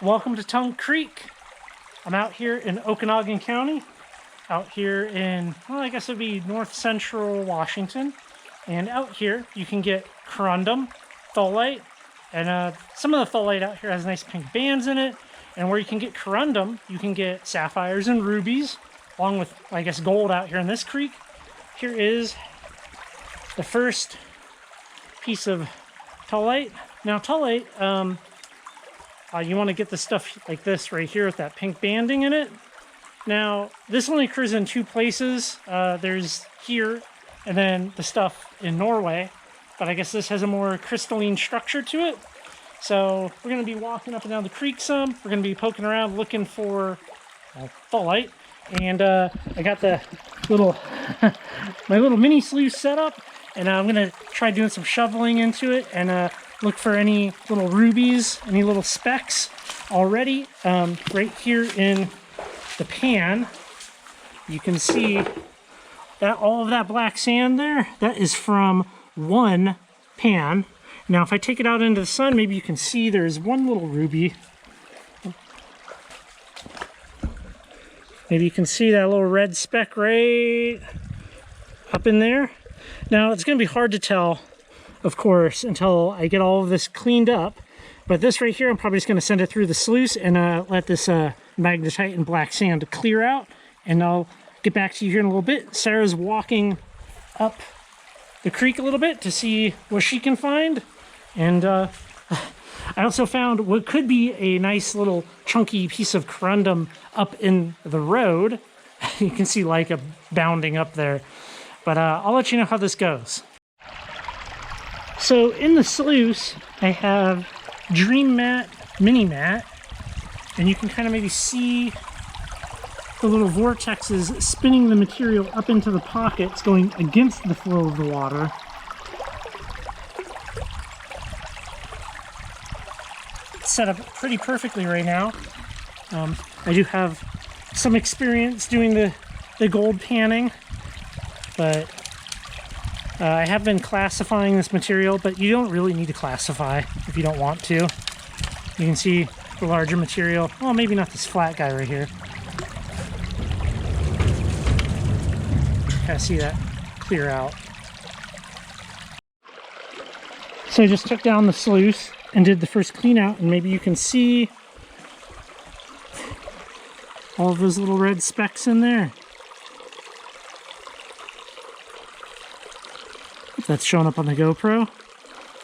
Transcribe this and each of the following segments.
Welcome to Tunk Creek. I'm out here in Okanogan County, out here in, well, I guess it'd be north central Washington. And out here you can get corundum, tholite, and some of the tholite out here has nice pink bands in it. And where you can get corundum, you can get sapphires and rubies, along with, I guess, gold out here in this creek. Here is the first piece of tholite. Now tholite, you want to get the stuff like this right here with that pink banding in it. Now, this only occurs in two places. There's here and then the stuff in Norway. But I guess this has a more crystalline structure to it. So we're going to be walking up and down the creek some. We're going to be poking around looking for tholite. And I got the little, my little mini sluice set up. And I'm going to try doing some shoveling into it and look for any little rubies, any little specks already. Right here in the pan, you can see that all of that black sand there, that is from one pan. Now, if I take it out into the sun, maybe you can see there's one little ruby. Maybe you can see that little red speck right up in there. Now, it's going to be hard to tell, of course, until I get all of this cleaned up. But this right here, I'm probably just going to send it through the sluice and let this magnetite and black sand clear out. And I'll get back to you here in a little bit. Sarah's walking up the creek a little bit to see what she can find. And I also found what could be a nice little chunky piece of corundum up in the road. You can see Leica bounding up there. But I'll let you know how this goes. So in the sluice, I have Dream Mat, Mini Mat, and you can kind of maybe see the little vortexes spinning the material up into the pockets, going against the flow of the water. It's set up pretty perfectly right now. I do have some experience doing the gold panning, but I have been classifying this material, but you don't really need to classify if you don't want to. You can see the larger material. Well, maybe not this flat guy right here. Kind of see that clear out. So I just took down the sluice and did the first clean out, and maybe you can see all of those little red specks in there. If that's showing up on the GoPro.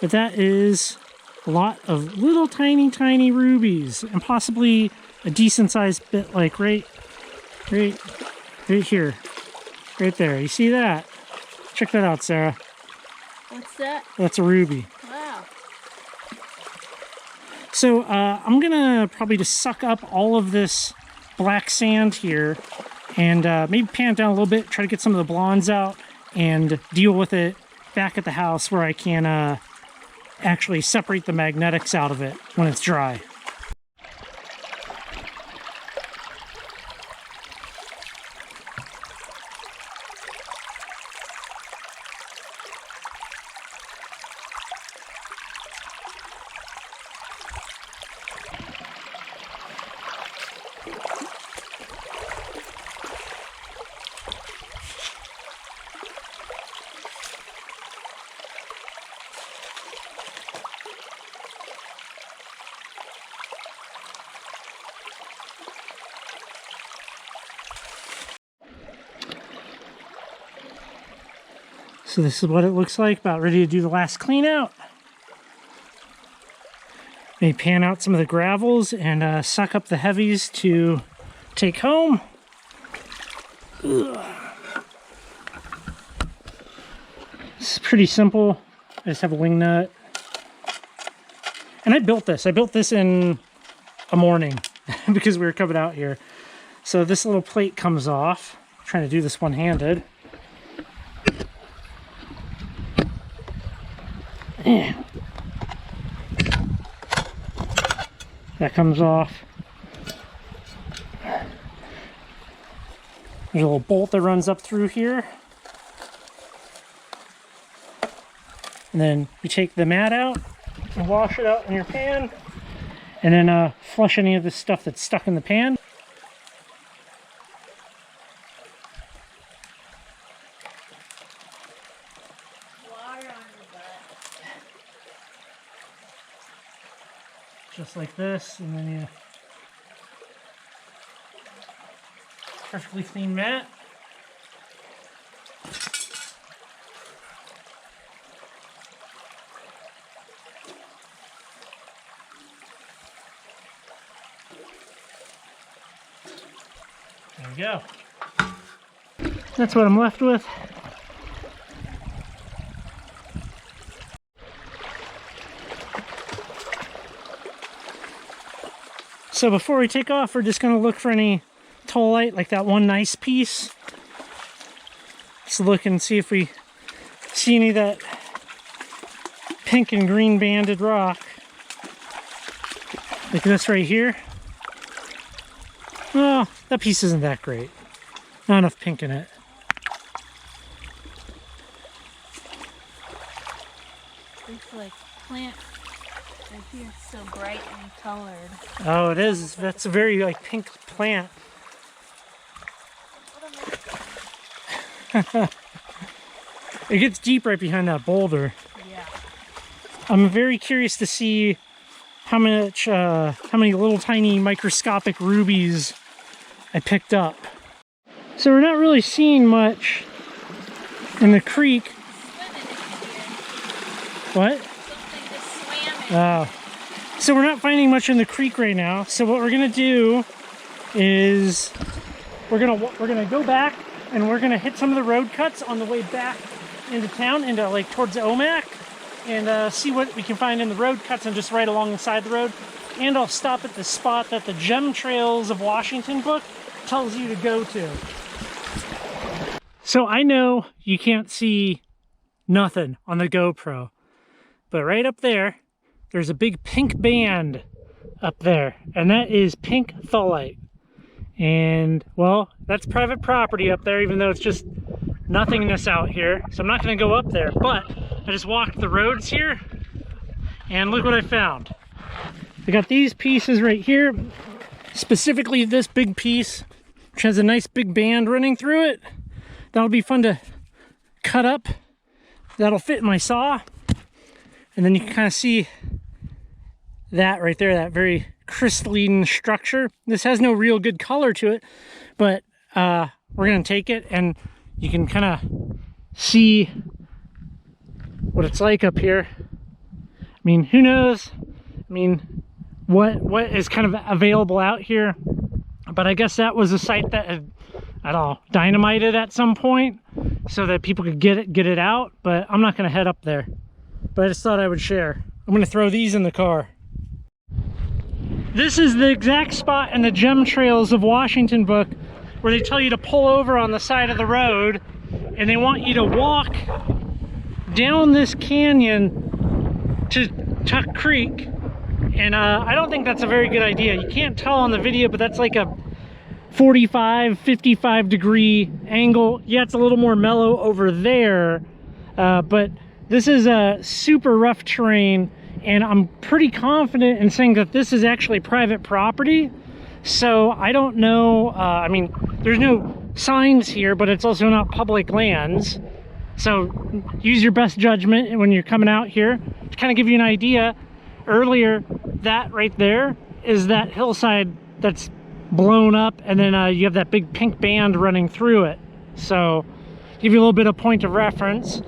But that is a lot of little tiny rubies, and possibly a decent sized bit, like right here. Right there. You see that? Check that out, Sarah. What's that? That's a ruby. Wow. So I'm gonna probably just suck up all of this black sand here and maybe pan it down a little bit, try to get some of the blondes out and deal with it back at the house where I can actually separate the magnetics out of it when it's dry. So this is what it looks like, about ready to do the last clean out. Maybe pan out some of the gravels and suck up the heavies to take home. Ugh. It's pretty simple. I just have a wing nut. And I built this. I built this in a morning because we were coming out here. So this little plate comes off. I'm trying to do this one-handed. That comes off. There's a little bolt that runs up through here. And then you take the mat out and wash it out in your pan. and then flush any of the stuff that's stuck in the pan. Water on your butt. Just like this, and then you perfectly clean mat. There we go. That's what I'm left with. So before we take off, we're just going to look for any tolite, like that one nice piece. Just look and see if we see any of that pink and green banded rock. Like this right here. Oh, that piece isn't that great. Not enough pink in it. Looks like plant right here, so bright and colored. Oh, it is. That's a very like pink plant. It gets deep right behind that boulder. Yeah. I'm very curious to see how many little tiny microscopic rubies I picked up. So we're not really seeing much in the creek. What? Something just swam in. Oh. So we're not finding much in the creek right now. So what we're gonna do is we're gonna go back and we're gonna hit some of the road cuts on the way back into town, into like towards Omak, and see what we can find in the road cuts and just right along the side of the road. And I'll stop at the spot that the Gem Trails of Washington book tells you to go to. So I know you can't see nothing on the GoPro, but right up there, there's a big pink band up there, and that is pink tholite. And well, that's private property up there, even though it's just nothingness out here. So I'm not gonna go up there, but I just walked the roads here and look what I found. I got these pieces right here, specifically this big piece, which has a nice big band running through it. That'll be fun to cut up. That'll fit in my saw. And then you can kind of see that right there, that very crystalline structure. This has no real good color to it, but we're gonna take it and you can kind of see what it's like up here. I mean, who knows? I mean, what is kind of available out here? But I guess that was a site that had, I don't know, dynamited at some point so that people could get it out. But I'm not gonna head up there. But I just thought I would share. I'm gonna throw these in the car. This is the exact spot in the Gem Trails of Washington book where they tell you to pull over on the side of the road, and they want you to walk down this canyon to Tunk Creek. And I don't think that's a very good idea. You can't tell on the video, but that's like a 45, 55 degree angle. Yeah, it's a little more mellow over there, but this is a super rough terrain, and I'm pretty confident in saying that this is actually private property. So I don't know, I mean, there's no signs here, but it's also not public lands. So use your best judgment when you're coming out here. To kind of give you an idea, earlier, that right there is that hillside that's blown up, and then you have that big pink band running through it. So give you a little bit of point of reference.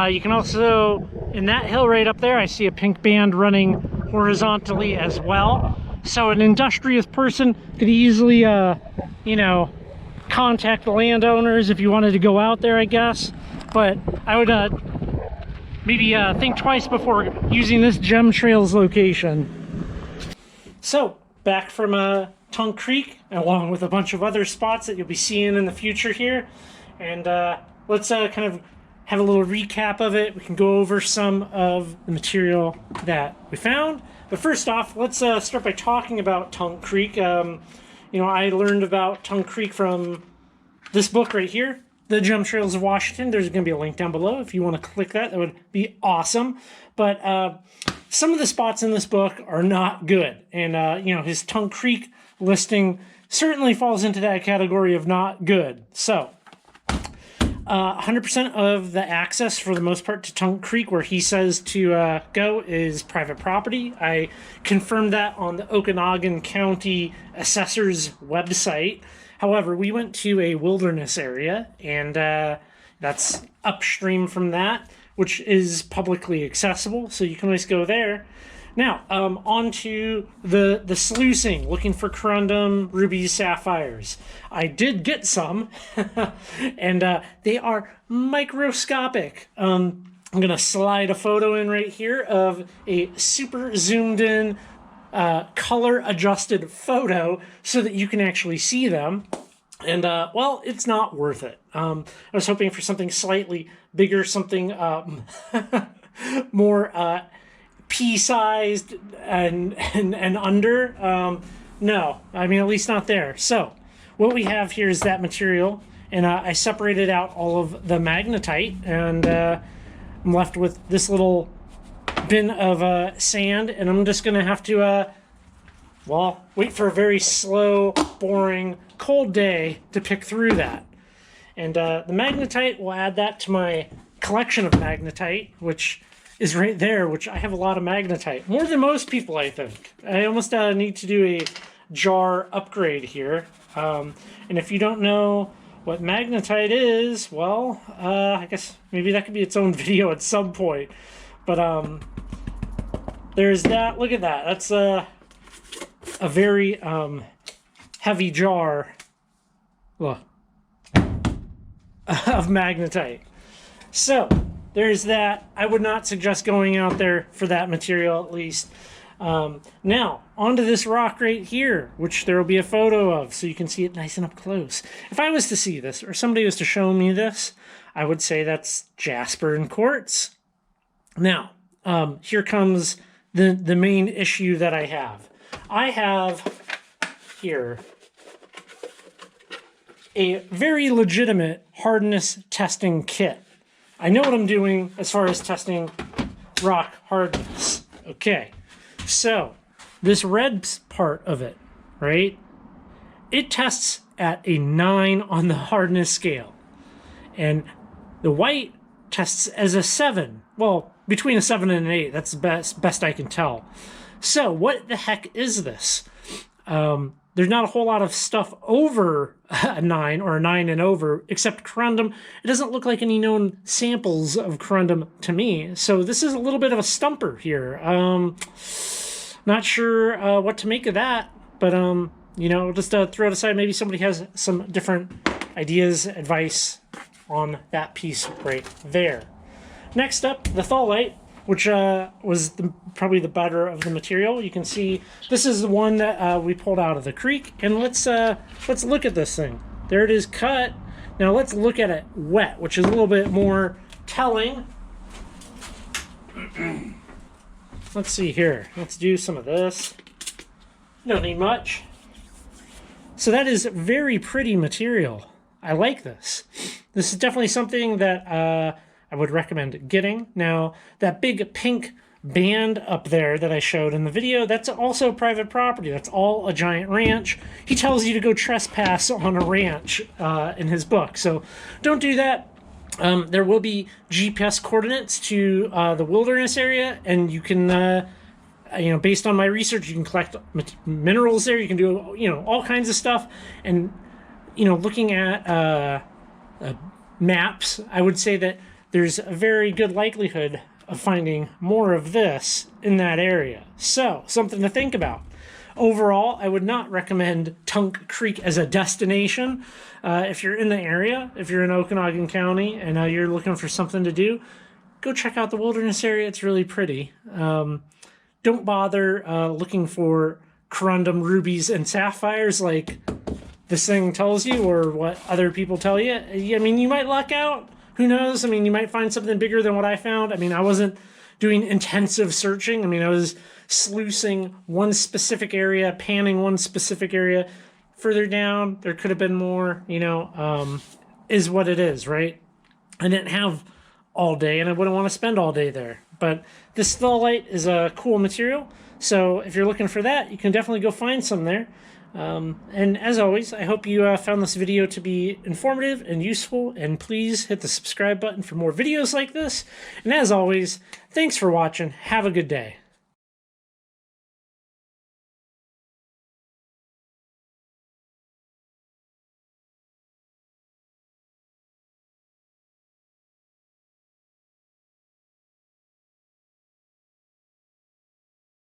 You can also, in that hill right up there, I see a pink band running horizontally as well. So an industrious person could easily, you know, contact the landowners if you wanted to go out there, I guess. But I would maybe think twice before using this Gem Trails location. So, back from Tunk Creek, along with a bunch of other spots that you'll be seeing in the future here. And let's kind of have a little recap of it. We can go over some of the material that we found. But first off, let's start by talking about Tunk Creek. You know, I learned about Tunk Creek from this book right here, The Gem Trails of Washington. There's going to be a link down below if you want to click that. That would be awesome. But some of the spots in this book are not good. And, you know, his Tunk Creek listing certainly falls into that category of not good. So, 100% of the access, for the most part, to Tunk Creek, where he says to go, is private property. I confirmed that on the Okanagan County Assessor's website. However, we went to a wilderness area, and that's upstream from that, which is publicly accessible, so you can always go there. Now, on to the sluicing, looking for corundum, rubies, sapphires. I did get some, and they are microscopic. I'm going to slide a photo in right here of a super zoomed in, color-adjusted photo so that you can actually see them. And, well, it's not worth it. I was hoping for something slightly bigger, something more pea-sized and under. No, I mean, at least not there. So what we have here is that material, and I separated out all of the magnetite, and I'm left with this little bin of sand, and I'm just going to have to, well, wait for a very slow, boring, cold day to pick through that. And the magnetite, we'll add that to my collection of magnetite, which is right there, which I have a lot of magnetite. More than most people, I think. I almost need to do a jar upgrade here. And if you don't know what magnetite is, well, I guess maybe that could be its own video at some point. But there's that. Look at that. That's a very heavy jar of magnetite. So there's that. I would not suggest going out there for that material, at least. Now, onto this rock right here, which there will be a photo of, so you can see it nice and up close. If I was to see this, or somebody was to show me this, I would say that's jasper and quartz. Now, here comes the main issue that I have. I have here a very legitimate hardness testing kit. I know what I'm doing as far as testing rock hardness. Okay, so this red part of it, right? It tests at a 9 on the hardness scale. And the white tests as a 7. Well, between a 7 and an 8. That's the best I can tell. So what the heck is this? There's not a whole lot of stuff over a 9 or a 9 and over, except corundum. It doesn't look like any known samples of corundum to me. So this is a little bit of a stumper here. Not sure what to make of that, but you know, just throw it aside. Maybe somebody has some different ideas, advice on that piece right there. Next up, the thaulite, which was probably the better of the material. You can see this is the one that we pulled out of the creek, and let's look at this thing. There it is, cut. Now let's look at it wet, which is a little bit more telling. Let's see here. Let's do some of this. Don't need much. So that is very pretty material. I like this. This is definitely something that I would recommend getting. Now, that big pink band up there that I showed in the video, that's also private property. That's all a giant ranch. He tells you to go trespass on a ranch in his book. So don't do that. There will be GPS coordinates to the wilderness area, and you can, you know, based on my research, you can collect minerals there. You can do, you know, all kinds of stuff. And, you know, looking at maps, I would say that there's a very good likelihood of finding more of this in that area. So, something to think about. Overall, I would not recommend Tunk Creek as a destination. If you're in the area, if you're in Okanagan County and you're looking for something to do, go check out the wilderness area. It's really pretty. Don't bother looking for corundum, rubies, and sapphires like this thing tells you or what other people tell you. I mean, you might luck out. Who knows? I mean, you might find something bigger than what I found. I mean, I wasn't doing intensive searching. I mean, I was sluicing one specific area, panning one specific area. Further down, there could have been more, you know, is what it is, right? I didn't have all day, and I wouldn't want to spend all day there. But this Stellite is a cool material, so if you're looking for that, you can definitely go find some there. And as always, I hope you found this video to be informative and useful, and please hit the subscribe button for more videos like this. And as always, thanks for watching. Have a good day.